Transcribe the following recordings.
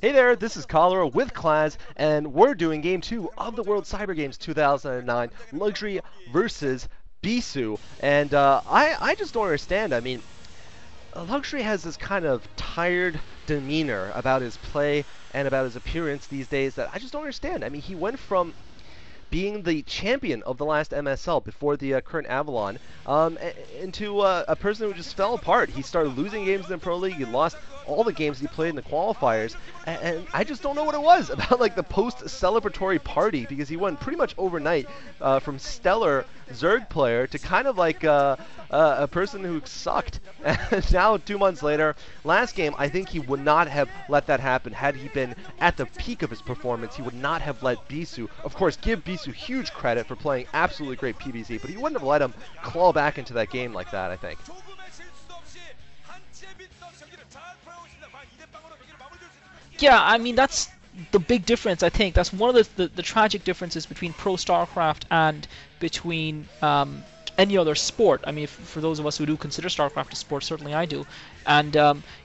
Hey there, this is Cholera with Claz, and we're doing Game 2 of the World Cyber Games 2009, Luxury versus Bisu. And I just don't understand. I mean, Luxury has this kind of tired demeanor about his play and about his appearance these days that I just don't understand. I mean, he went from being the champion of the last MSL before the current Avalon, into a person who just fell apart. He started losing games in the Pro League. He lost all the games he played in the qualifiers, and I just don't know what it was about like the post-celebratory party, because he went pretty much overnight from stellar Zerg player to kind of like a person who sucked. And now 2 months later, last game, I think he would not have let that happen. Had he been at the peak of his performance, he would not have let Bisu, of course, give Bisu huge credit for playing absolutely great PvZ, but he wouldn't have let him claw back into that game like that, I think. Yeah, I mean, that's the big difference, I think. That's one of the tragic differences between Pro StarCraft and between any other sport. I mean, for those of us who do consider StarCraft a sport, certainly I do. And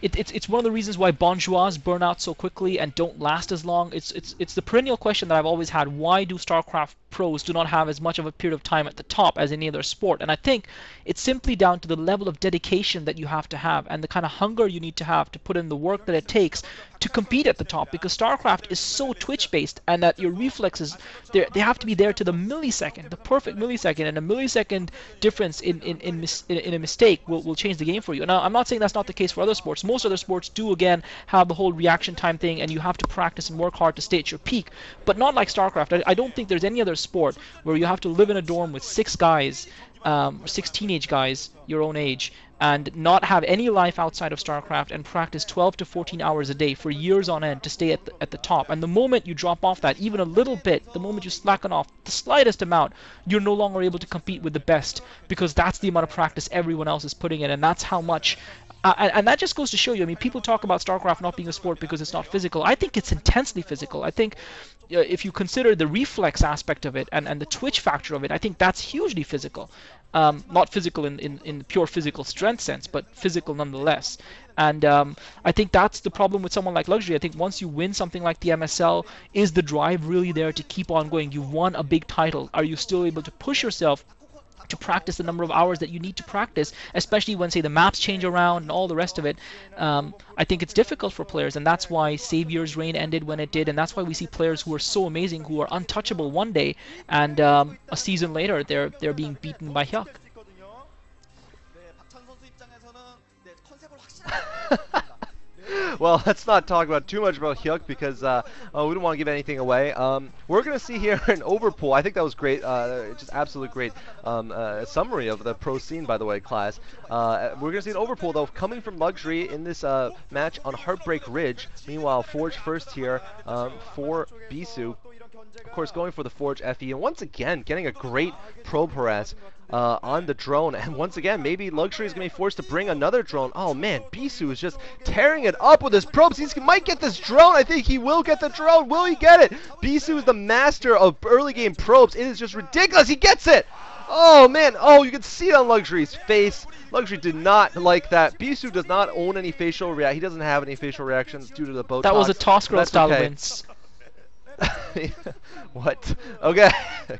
it's one of the reasons why Bonjours burn out so quickly and don't last as long. It's the perennial question that I've always had: why do StarCraft pros do not have as much of a period of time at the top as any other sport? And I think it's simply down to the level of dedication that you have to have and the kind of hunger you need to have to put in the work that it takes to compete at the top, because StarCraft is so Twitch-based, and that your reflexes, they have to be there to the millisecond, the perfect millisecond, and a millisecond difference in a mistake will change the game for you. Now, I'm not saying that's not the case for other sports. Most other sports do, again, have the whole reaction time thing, and you have to practice and work hard to stay at your peak, but not like StarCraft. I don't think there's any other sport where you have to live in a dorm with 6 guys, 6 teenage guys your own age, and not have any life outside of StarCraft, and practice 12 to 14 hours a day for years on end to stay at the top. And the moment you drop off that, even a little bit, the moment you slacken off the slightest amount, you're no longer able to compete with the best, because that's the amount of practice everyone else is putting in, and that's how much. And that just goes to show you, I mean, people talk about StarCraft not being a sport because it's not physical. I think it's intensely physical. I think if you consider the reflex aspect of it and the twitch factor of it, I think that's hugely physical. Not physical in the pure physical strength sense, but physical nonetheless. And I think that's the problem with someone like Luxury. I think once you win something like the MSL, is the drive really there to keep on going? You've won a big title. Are you still able to push yourself to practice the number of hours that you need to practice, especially when, say, the maps change around and all the rest of it? I think it's difficult for players, and that's why Savior's reign ended when it did, and that's why we see players who are so amazing, who are untouchable one day, and a season later they're being beaten by Hyuk. Well, let's not talk about too much about Hyuk, because we don't want to give anything away. We're going to see here an overpool. I think that was great, just absolutely great summary of the pro scene, by the way, class. We're going to see an overpool, though, coming from Luxury in this match on Heartbreak Ridge. Meanwhile, Forge first here for Bisu. Of course, going for the Forge FE, and once again, getting a great probe harass on the drone. And once again, maybe Luxury is going to be forced to bring another drone. Oh man, Bisu is just tearing it up with his probes. He might get this drone. I think he will get the drone. Will he get it? Bisu is the master of early game probes. It is just ridiculous. He gets it. Oh man, oh, you can see it on Luxury's face. Luxury did not like that. Bisu does not own any facial reaction. He doesn't have any facial reactions due to the Botox. That was a toss girl style wince. What? Okay,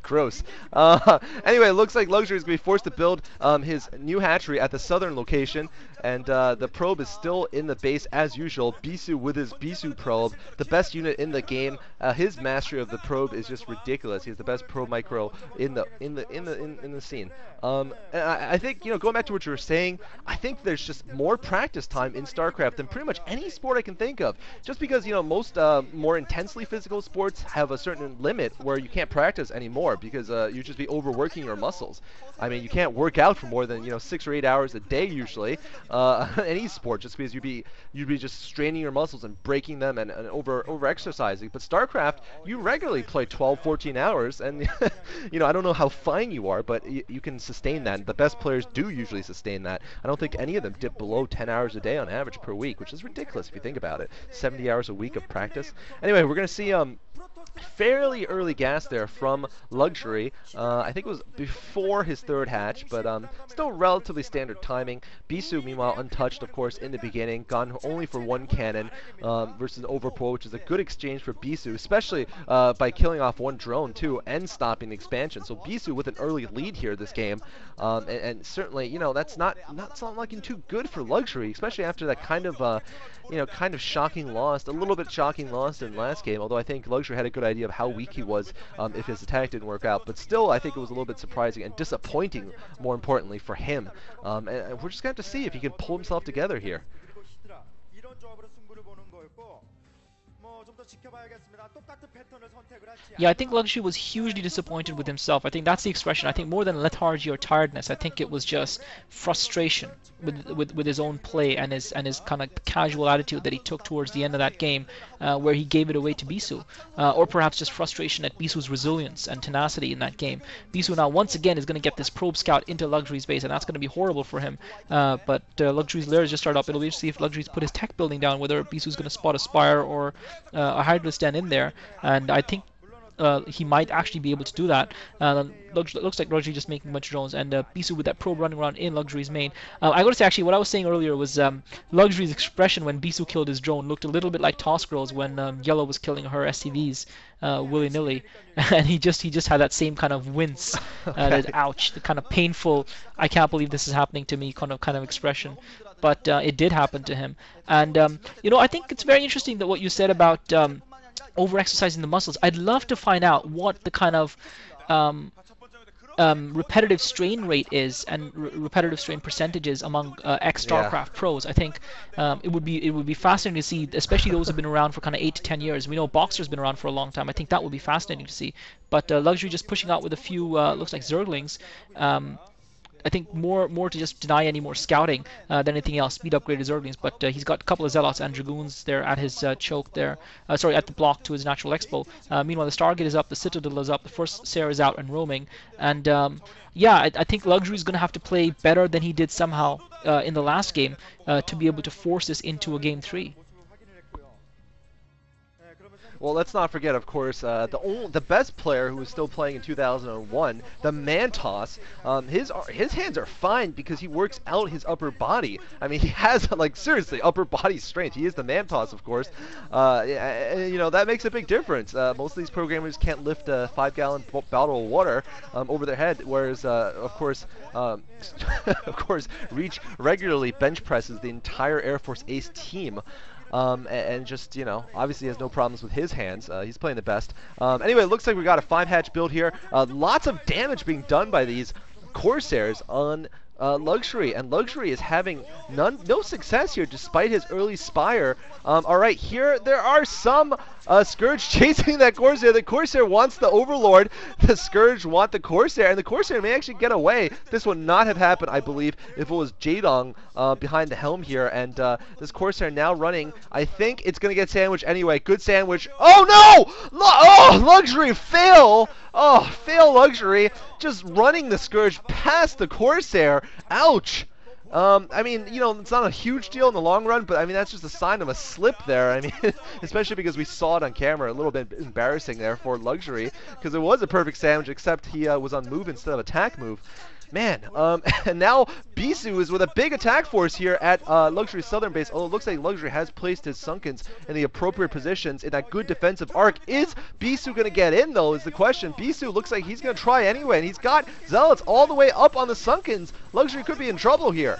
gross. Anyway, it looks like Luxury is going to be forced to build his new hatchery at the southern location, and the probe is still in the base as usual. Bisu with his Bisu probe, the best unit in the game. His mastery of the probe is just ridiculous. He's the best probe micro in the scene. And I think, you know, going back to what you were saying, I think there's just more practice time in StarCraft than pretty much any sport I can think of. Just because, you know, most more intensely physical sports have a certain limit where you can't practice anymore, because you just be overworking your muscles. I mean, you can't work out for more than, you know, 6 or 8 hours a day usually. Any sport, just because you'd be just straining your muscles and breaking them and over exercising. But StarCraft, you regularly play 12, 14 hours, and you know, I don't know how fine you are, but you can sustain that. And the best players do usually sustain that. I don't think any of them dip below 10 hours a day on average per week, which is ridiculous if you think about it. 70 hours a week of practice. Anyway, we're gonna see fairly early gas there from Luxury. I think it was before his third hatch, but still relatively standard timing. Bisu, meanwhile, untouched, of course, in the beginning, gone only for one cannon versus Overpool, which is a good exchange for Bisu, especially by killing off one drone, too, and stopping the expansion. So Bisu with an early lead here this game, and certainly, you know, that's not looking too good for Luxury, especially after that kind of kind of shocking loss, a little bit shocking loss in last game, although I think Luxury had a good idea of how weak he was if his attack didn't work out. But still, I think it was a little bit surprising and disappointing, more importantly, for him. And we're just going to have to see if he can pull himself together here. Yeah, I think Luxury was hugely disappointed with himself. I think that's the expression. I think more than lethargy or tiredness, I think it was just frustration with his own play and his kind of casual attitude that he took towards the end of that game, where he gave it away to Bisu, or perhaps just frustration at Bisu's resilience and tenacity in that game. Bisu now once again is going to get this probe scout into Luxury's base, and that's going to be horrible for him. But Luxury's lairs just started up. It'll be interesting to see if Luxury's put his tech building down, whether Bisu's going to spot a Spire or a Hydra's Den in there, and I think he might actually be able to do that. Looks like Luxury just making a bunch of drones, and Bisu with that probe running around in Luxury's main. I gotta say, actually, what I was saying earlier was Luxury's expression when Bisu killed his drone looked a little bit like Toss Girls when Yellow was killing her SCVs willy-nilly, and he just had that same kind of wince, that ouch, the kind of painful, I can't believe this is happening to me kind of expression. But it did happen to him, and I think it's very interesting that what you said about over-exercising the muscles. I'd love to find out what the kind of repetitive strain rate is and repetitive strain percentages among ex-StarCraft pros. I think it would be fascinating to see, especially those who have been around for kind of 8 to 10 years. We know Boxer's been around for a long time. I think that would be fascinating to see. But Luxury just pushing out with a few looks like Zerglings. I think more to just deny any more scouting than anything else. Speed upgraded Zerglings, but he's got a couple of Zealots and Dragoons there at his choke there. Sorry, at the block to his natural expo. Meanwhile, the Stargate is up, the Citadel is up, the first Sarah is out and roaming. And yeah, I think Luxury is going to have to play better than he did somehow in the last game to be able to force this into a game 3. Well, let's not forget, of course, the best player who was still playing in 2001, the Mantos. His hands are fine because he works out his upper body. I mean, he has like seriously upper body strength. He is the Mantos, of course. That makes a big difference. Most of these programmers can't lift a 5-gallon bottle of water over their head, whereas of course, Reach regularly bench presses the entire Air Force Ace team. And just, obviously has no problems with his hands. He's playing the best. Anyway, it looks like we got a 5-hatch build here. Lots of damage being done by these Corsairs on Luxury, and Luxury is having no success here despite his early Spire. Alright, here there are some Scourge chasing that Corsair. The Corsair wants the Overlord, the Scourge want the Corsair, and the Corsair may actually get away. This would not have happened, I believe, if it was Jadong behind the helm here, and this Corsair now running. I think it's going to get sandwiched anyway. Good sandwich. Oh no! Luxury fail! Oh, fail Luxury. Just running the Scourge past the Corsair. Ouch! I mean, it's not a huge deal in the long run, but I mean, that's just a sign of a slip there. I mean, especially because we saw it on camera. A little bit embarrassing there for Luxury, because it was a perfect sandwich, except he was on move instead of attack move. Man, and now Bisu is with a big attack force here at Luxury's southern base, although it looks like Luxury has placed his Sunkens in the appropriate positions in that good defensive arc. Is Bisu going to get in, though, is the question. Bisu looks like he's going to try anyway, and he's got Zealots all the way up on the Sunkens. Luxury could be in trouble here.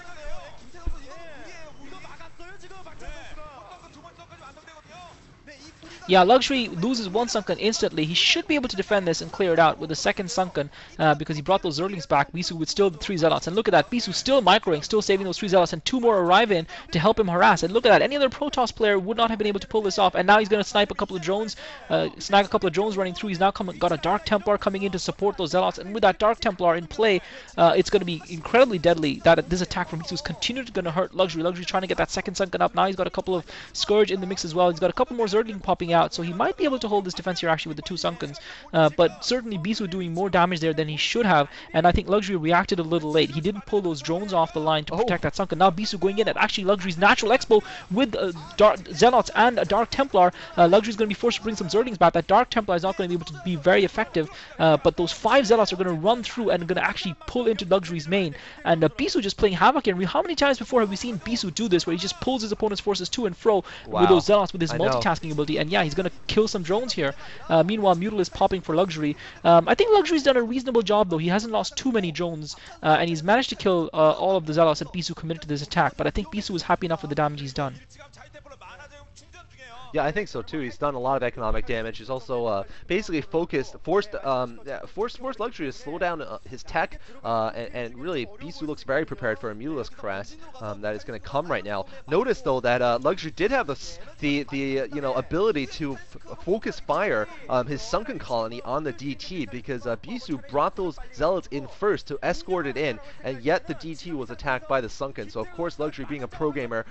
Yeah, Luxury loses one Sunken instantly. He should be able to defend this and clear it out with the second Sunken because he brought those Zerglings back. Bisu with still the 3 Zealots. And look at that, Bisu still microing, still saving those 3 Zealots, and 2 more arrive in to help him harass. And look at that, any other Protoss player would not have been able to pull this off. And now he's going to snipe a couple of drones, snag a couple of drones running through. He's now got a Dark Templar coming in to support those Zealots. And with that Dark Templar in play, it's going to be incredibly deadly. That this attack from Bisu is continually going to hurt Luxury. Luxury trying to get that second Sunken up. Now he's got a couple of Scourge in the mix as well. He's got a couple more Zergling popping out. out, so he might be able to hold this defense here actually with the 2 Sunkens. But certainly Bisu doing more damage there than he should have, and I think Luxury reacted a little late. He didn't pull those drones off the line to protect that Sunken. Now Bisu going in at actually Luxury's natural expo with Zealots and a Dark Templar. Luxury's going to be forced to bring some Zerglings back. That Dark Templar is not going to be able to be very effective, but those 5 Zealots are going to run through and going to actually pull into Luxury's main. And Bisu just playing havoc here. How many times before have we seen Bisu do this, where he just pulls his opponent's forces to and fro with those Zealots, with his multitasking ability? And yeah, he's going to kill some drones here. Meanwhile, Mutal is popping for Luxury. I think Luxury's done a reasonable job, though. He hasn't lost too many drones, and he's managed to kill all of the Zealots that Bisu committed to this attack. But I think Bisu was happy enough with the damage he's done. Yeah, I think so too. He's done a lot of economic damage. He's also basically forced Luxury to slow down his tech, and really Bisu looks very prepared for a Mutalist Caress that is going to come right now. Notice though that Luxury did have the ability to focus fire his Sunken Colony on the DT, because Bisu brought those Zealots in first to escort it in, and yet the DT was attacked by the Sunken. So of course Luxury, being a pro gamer,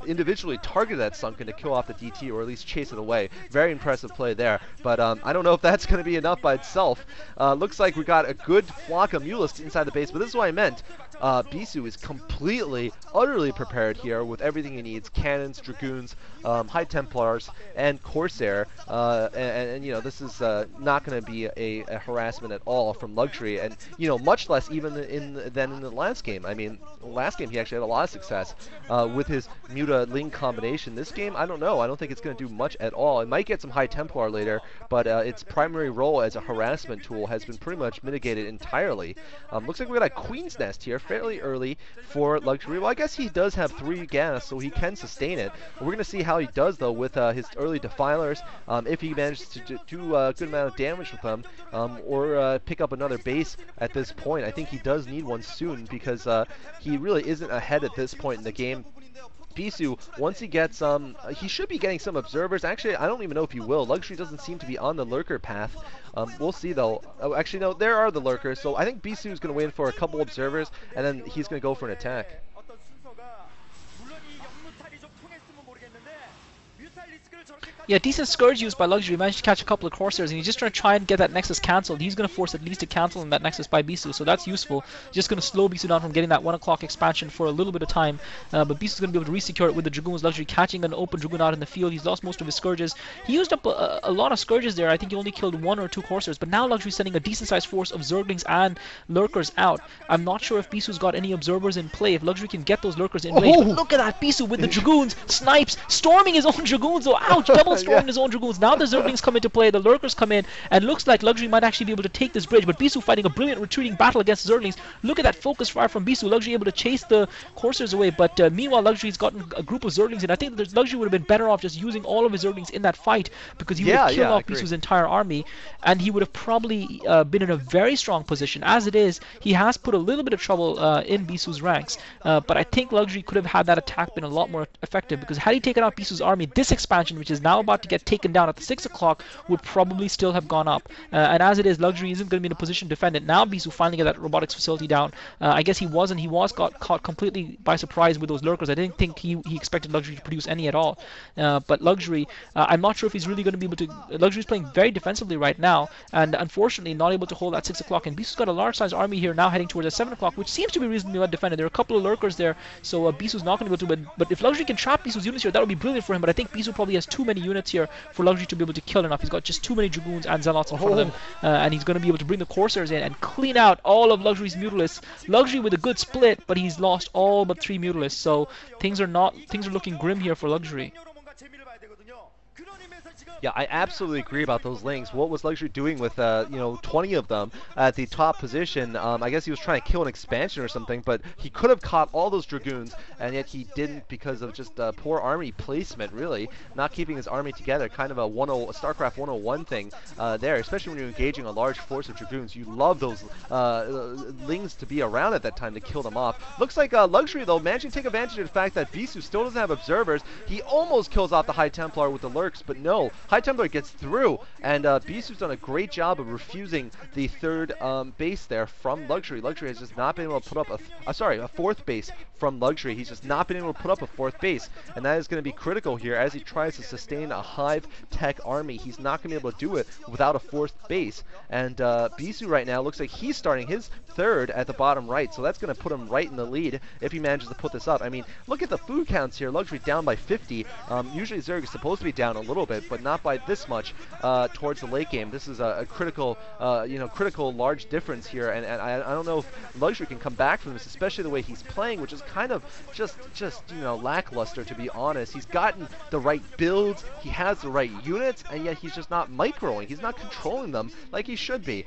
individually targeted that Sunken to kill off the DT, or at least chase it away. Very impressive play there, but I don't know if that's going to be enough by itself. Looks like we got a good flock of Mutalists inside the base, but this is what I meant. Bisu is completely, utterly prepared here with everything he needs: cannons, dragoons, High Templars, and Corsair. And you know, this is not going to be a harassment at all from Luxury, and you know, much less even than in the last game. I mean, last game he actually had a lot of success with his Muta Ling combination. This game, I don't know. I don't think it's going to do much at all. It might get some High Templar later, but its primary role as a harassment tool has been pretty much mitigated entirely. Looks like we got a Queen's Nest here, fairly early for Luxury. Well, I guess he does have 3 gas, so he can sustain it. We're going to see how he does, though, with his early Defilers, if he manages to do a good amount of damage with them, or pick up another base at this point. I think he does need one soon, because he really isn't ahead at this point in the game. Bisu, once he gets he should be getting some observers. Actually, I don't even know if he will. Luxury doesn't seem to be on the lurker path. We'll see though. Oh, actually, no, there are the lurkers. So I think Bisu is going to wait for a couple observers, and then he's going to go for an attack. Yeah, decent Scourge use by Luxury. Managed to catch a couple of Corsairs, and he's just trying to try and get that Nexus cancelled. He's going to force at least a cancel on that Nexus by Bisu, so that's useful. Just going to slow Bisu down from getting that 1 o'clock expansion for a little bit of time. But Bisu's going to be able to re-secure it with the Dragoons. Luxury catching an open Dragoon out in the field. He's lost most of his Scourges. He used up a lot of Scourges there. I think he only killed 1 or 2 Corsairs, but now Luxury's sending a decent-sized force of Zerglings and Lurkers out. I'm not sure if Bisu's got any observers in play, if Luxury can get those Lurkers in range. But look at that, Bisu with the Dragoons, snipes, storming his own Dragoons. Oh, ouch, double storming his own Dragoons. Now the Zerglings come into play, the Lurkers come in, and looks like Luxury might actually be able to take this bridge, but Bisu fighting a brilliant retreating battle against Zerglings. Look at that focus fire from Bisu. Luxury able to chase the Corsairs away, but meanwhile Luxury's gotten a group of Zerglings, and I think that Luxury would have been better off just using all of his Zerglings in that fight, because he would have killed off Bisu's entire army, and he would have probably been in a very strong position. As it is, he has put a little bit of trouble in Bisu's ranks, but I think Luxury could have had that attack been a lot more effective, because had he taken out Bisu's army, this expansion, which is now about to get taken down at the 6 o'clock, would probably still have gone up. And as it is, Luxury isn't going to be in a position to defend it. Now Bisu finally get that robotics facility down. I guess he was got caught completely by surprise with those Lurkers. I didn't think he expected Luxury to produce any at all. But Luxury, I'm not sure if he's really going to be able to... Luxury's playing very defensively right now, and unfortunately not able to hold that 6 o'clock. And Bisu's got a large-sized army here now heading towards the 7 o'clock, which seems to be reasonably well defended. There are a couple of Lurkers there, so Bisu's not going to be able to... But if Luxury can trap Bisu's units here, that would be brilliant for him. But I think Bisu probably has too many units here for Luxury to be able to kill enough. He's got just too many Dragoons and Zealots in front of him, and he's going to be able to bring the Corsairs in and clean out all of Luxury's Mutalists. Luxury with a good split, but he's lost all but 3 Mutalists, so things are looking grim here for Luxury. Yeah, I absolutely agree about those links. What was Luxury doing with, 20 of them at the top position? I guess he was trying to kill an expansion or something, but he could have caught all those Dragoons, and yet he didn't because of just poor army placement, really. Not keeping his army together, kind of a StarCraft 101 thing there, especially when you're engaging a large force of Dragoons. You love those lings to be around at that time to kill them off. Looks like Luxury, though, managing to take advantage of the fact that Bisu still doesn't have observers. He almost kills off the High Templar with the Lurks, but no. High Templar gets through, and Bisu's done a great job of refusing the 3rd base there from Luxury. Luxury has just not been able to put up a 4th base from Luxury. He's just not been able to put up a 4th base, and that is going to be critical here as he tries to sustain a Hive Tech army. He's not going to be able to do it without a 4th base, and Bisu right now looks like he's starting his 3rd at the bottom right, so that's going to put him right in the lead if he manages to put this up. I mean, look at the food counts here. Luxury down by 50. Usually Zerg is supposed to be down a little bit, but not by this much towards the late game. This is a critical, critical large difference here, and I don't know if Luxury can come back from this, especially the way he's playing, which is kind of just lackluster, to be honest. He's gotten the right builds, he has the right units, and yet he's just not microing. He's not controlling them like he should be.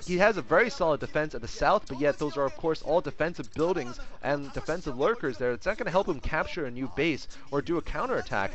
He has a very solid defense at the south, but yet those are, of course, all defensive buildings and defensive lurkers there. It's not going to help him capture a new base or do a counterattack.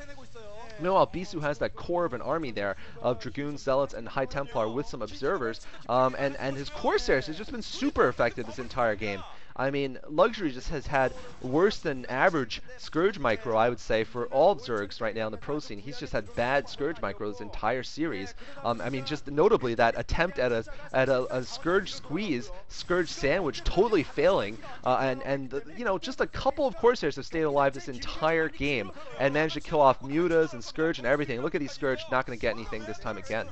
Meanwhile, Bisu has that core of an army there of Dragoons, Zealots, and High Templar with some observers, and his Corsairs has just been super effective this entire game. I mean, Luxury just has had worse than average Scourge micro, I would say, for all Zergs right now in the pro scene. He's just had bad Scourge micro this entire series. I mean, just notably that attempt at a Scourge squeeze, Scourge sandwich, totally failing, and just a couple of Corsairs have stayed alive this entire game and managed to kill off Mutas and Scourge and everything. Look at these Scourge, not going to get anything this time again.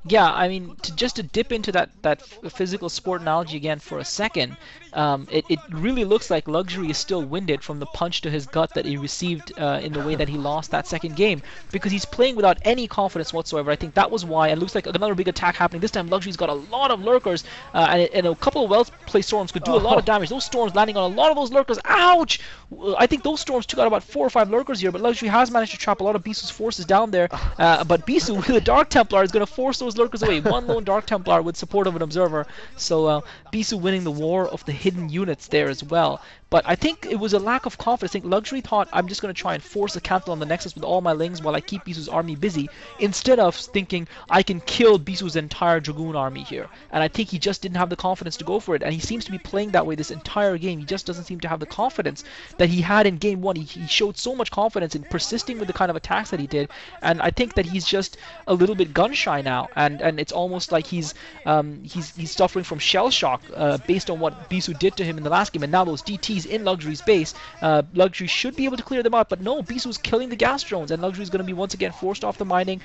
Yeah, I mean, just to dip into that physical sport analogy again for a second, it really looks like Luxury is still winded from the punch to his gut that he received in the way that he lost that second game, because he's playing without any confidence whatsoever. I think that was why. It looks like another big attack happening. This time Luxury's got a lot of lurkers, and a couple of well-placed storms could do a lot of damage. Those storms landing on a lot of those lurkers. Ouch! I think those storms took out about 4 or 5 lurkers here, but Luxury has managed to trap a lot of Bisu's forces down there. But Bisu with a Dark Templar is going to force those lurkers away. One lone Dark Templar with support of an observer. So Bisu winning the war of the hidden units there as well. But I think it was a lack of confidence. I think Luxury thought, I'm just going to try and force a cancel on the Nexus with all my lings while I keep Bisu's army busy, instead of thinking I can kill Bisu's entire Dragoon army here. And I think he just didn't have the confidence to go for it. And he seems to be playing that way this entire game. He just doesn't seem to have the confidence that he had in game 1. He showed so much confidence in persisting with the kind of attacks that he did. And I think that he's just a little bit gun shy now. And it's almost like he's suffering from shell shock based on what Bisu did to him in the last game. And now those DTs in Luxury's base, Luxury should be able to clear them out, but no, Bisu's killing the gas drones, and Luxury's going to be once again forced off the mining.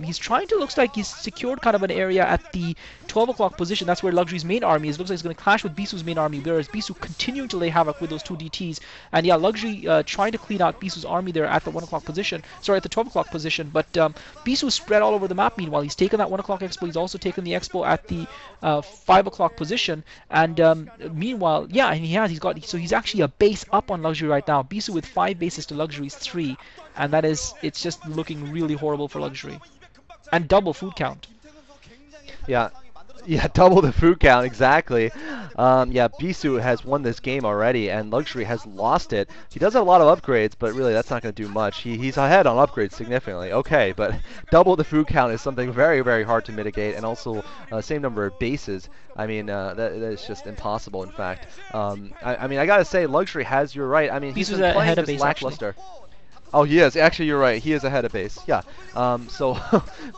He's trying to, looks like he's secured kind of an area at the 12 o'clock position. That's where Luxury's main army is. Looks like it's going to clash with Bisu's main army, whereas Bisu continuing to lay havoc with those 2 DTs. And yeah, Luxury trying to clean out Bisu's army there at the 1 o'clock position, sorry, at the 12 o'clock position, but Bisu's spread all over the map. Meanwhile, he's taken that 1 o'clock expo, he's also taken the expo at the 5 o'clock position, and meanwhile, yeah, and he's actually a base up on Luxury right now. Bisu with 5 bases to Luxury's 3, and it's just looking really horrible for Luxury. And double food count. Yeah, double the food count, exactly. Yeah, Bisu has won this game already, and Luxury has lost it. He does have a lot of upgrades, but really that's not going to do much. He's ahead on upgrades significantly, okay, but double the food count is something very, very hard to mitigate, and also same number of bases. I mean, that is just impossible, in fact. I mean, I gotta say, Luxury has, you're right. I mean, he's been playing this lackluster. Oh, he is. Actually, you're right. He is ahead of base. Yeah. So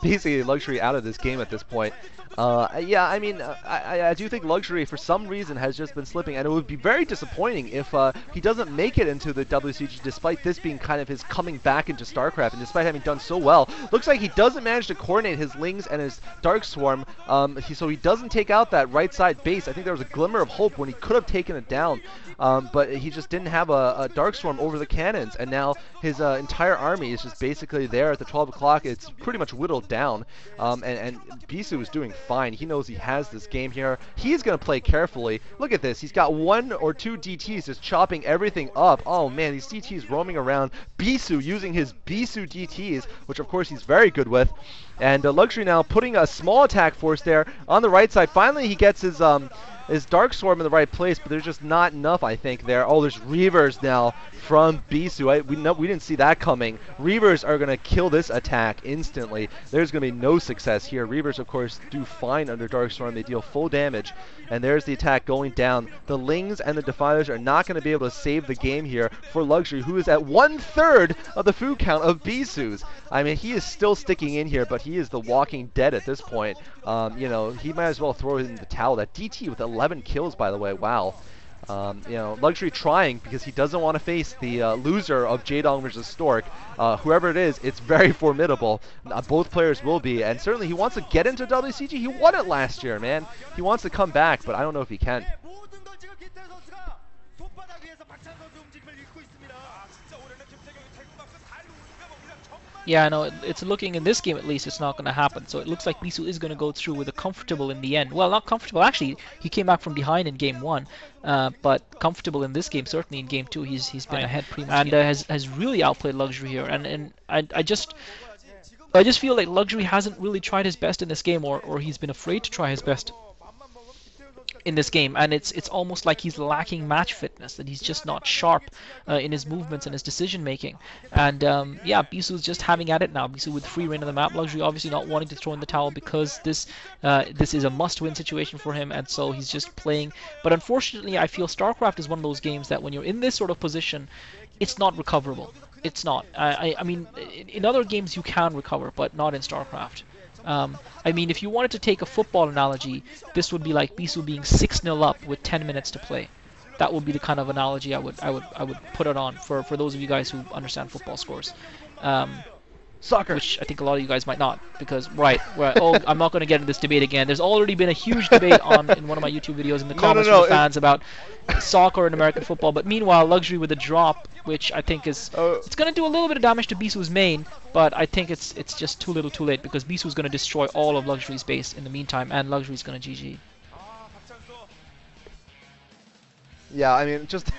basically, Luxury out of this game at this point. Yeah, I mean, I do think Luxury, for some reason, has just been slipping, and it would be very disappointing if he doesn't make it into the WCG, despite this being kind of his coming back into StarCraft, and despite having done so well. Looks like he doesn't manage to coordinate his Lings and his Dark Swarm, so he doesn't take out that right side base. I think there was a glimmer of hope when he could have taken it down, but he just didn't have a Dark Swarm over the cannons, and now his entire army is just basically there at the 12 o'clock. It's pretty much whittled down, and Bisu is doing fine. He knows he has this game here. He's going to play carefully. Look at this. He's got 1 or 2 DTs just chopping everything up. Oh man, these DTs roaming around. Bisu using his Bisu DTs, which of course he's very good with. And Luxury now putting a small attack force there on the right side. Finally he gets his is Dark Storm in the right place, but there's just not enough, I think, there. Oh, there's Reavers now from Bisu. We didn't see that coming. Reavers are going to kill this attack instantly. There's going to be no success here. Reavers, of course, do fine under Dark Storm. They deal full damage, and there's the attack going down. The Lings and the Defilers are not going to be able to save the game here for Luxury, who is at 1/3 of the food count of Bisu's. I mean, he is still sticking in here, but he is the walking dead at this point. You know, he might as well throw in the towel. That DT with 11 kills, by the way. Wow. You know, Luxury trying because he doesn't want to face the loser of Jaedong versus Stork. Whoever it is, it's very formidable. Both players will be, and certainly he wants to get into WCG. He won it last year, man. He wants to come back, but I don't know if he can. Yeah, no, it's looking in this game at least it's not going to happen. So it looks like Bisu is going to go through with a comfortable in the end. Well, not comfortable. Actually, he came back from behind in game 1, but comfortable in this game. Certainly in game 2, he's been ahead pretty much and has really outplayed Luxury here. And I just feel like Luxury hasn't really tried his best in this game, or he's been afraid to try his best in this game, and it's almost like he's lacking match fitness, that he's just not sharp in his movements and his decision making. And yeah, Bisu's just having at it now. Bisu with free reign of the map. Luxury obviously not wanting to throw in the towel because this is a must-win situation for him, and so he's just playing. But unfortunately, I feel StarCraft is one of those games that when you're in this sort of position, it's not recoverable. It's not. I mean, in other games you can recover, but not in StarCraft. I mean, if you wanted to take a football analogy, this would be like Bisu being 6-0 up with 10 minutes to play. That would be the kind of analogy I would put it on for those of you guys who understand football scores. Soccer. Which I think a lot of you guys might not, because oh, I'm not going to get into this debate again. There's already been a huge debate in one of my YouTube videos in the comments from the fans about soccer and American football. But meanwhile, Luxury with a drop, which I think is it's going to do a little bit of damage to Bisu's main, but I think it's just too little, too late, because Bisu's going to destroy all of Luxury's base in the meantime, and Luxury's going to GG. Yeah, I mean, just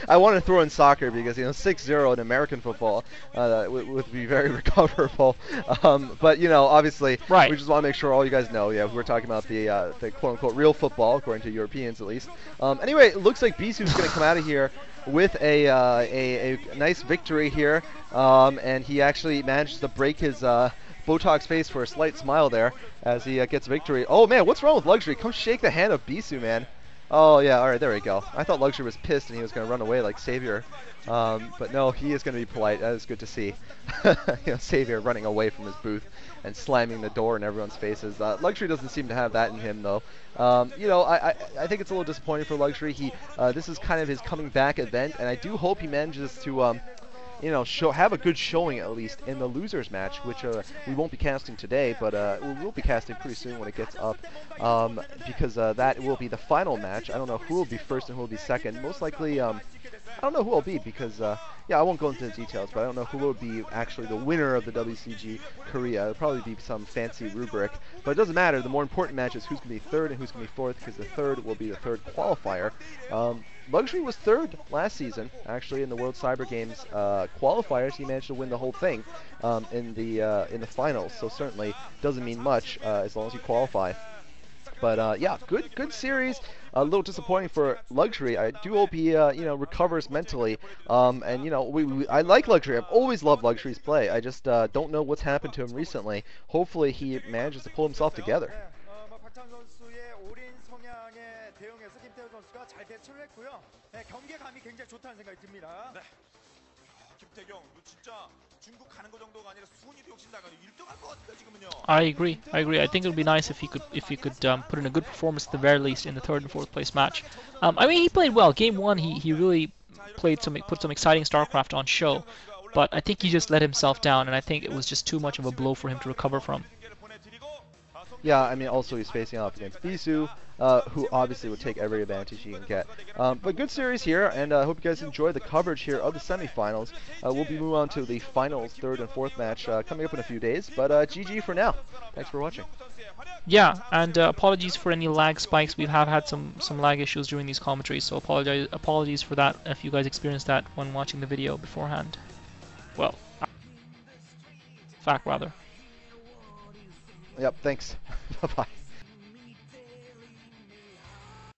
I want to throw in soccer because, you know, 6-0 in American football would be very recoverable. But, you know, obviously, we just want to make sure all you guys know, yeah, we're talking about the quote-unquote real football, according to Europeans at least. Anyway, it looks like Bisu's going to come out of here with a nice victory here, and he actually managed to break his Botox face for a slight smile there as he gets victory. Oh, man, what's wrong with Luxury? Come shake the hand of Bisu, man. Oh, yeah, all right, there we go. I thought Luxury was pissed and he was going to run away like Savior. But no, he is going to be polite. That is good to see. You know, Savior running away from his booth and slamming the door in everyone's faces. Luxury doesn't seem to have that in him, though. You know, I think it's a little disappointing for Luxury. This is kind of his coming back event, and I do hope he manages to you know, have a good showing at least in the losers match, which we won't be casting today, but we will be casting pretty soon when it gets up, because that will be the final match. I don't know who will be first and who will be second. Most likely, I don't know who will be because, yeah, I won't go into the details, but I don't know who will be actually the winner of the WCG Korea. It'll probably be some fancy rubric, but it doesn't matter. The more important match is who's going to be third and who's going to be fourth, because the third will be the third qualifier. Luxury was third last season, actually, in the World Cyber Games qualifiers. He managed to win the whole thing in the finals, so certainly doesn't mean much as long as you qualify. But yeah, good series. A little disappointing for Luxury. I do hope he you know, recovers mentally. And you know, I like Luxury. I've always loved Luxury's play. I just don't know what's happened to him recently. Hopefully he manages to pull himself together. I agree. I think it would be nice if he could put in a good performance at the very least in the third and fourth place match. I mean, he played well. Game 1, he really put some exciting StarCraft on show, but I think he just let himself down, and I think it was just too much of a blow for him to recover from. Yeah, I mean, also he's facing off against Bisu, who obviously would take every advantage he can get. But good series here, and I hope you guys enjoy the coverage here of the semifinals. We'll be moving on to the finals, third and fourth match coming up in a few days. But GG for now. Thanks for watching. Yeah, and apologies for any lag spikes. We have had some lag issues during these commentaries, so apologies for that if you guys experienced that when watching the video beforehand. Well, fact rather. Yep, thanks. Bye-bye.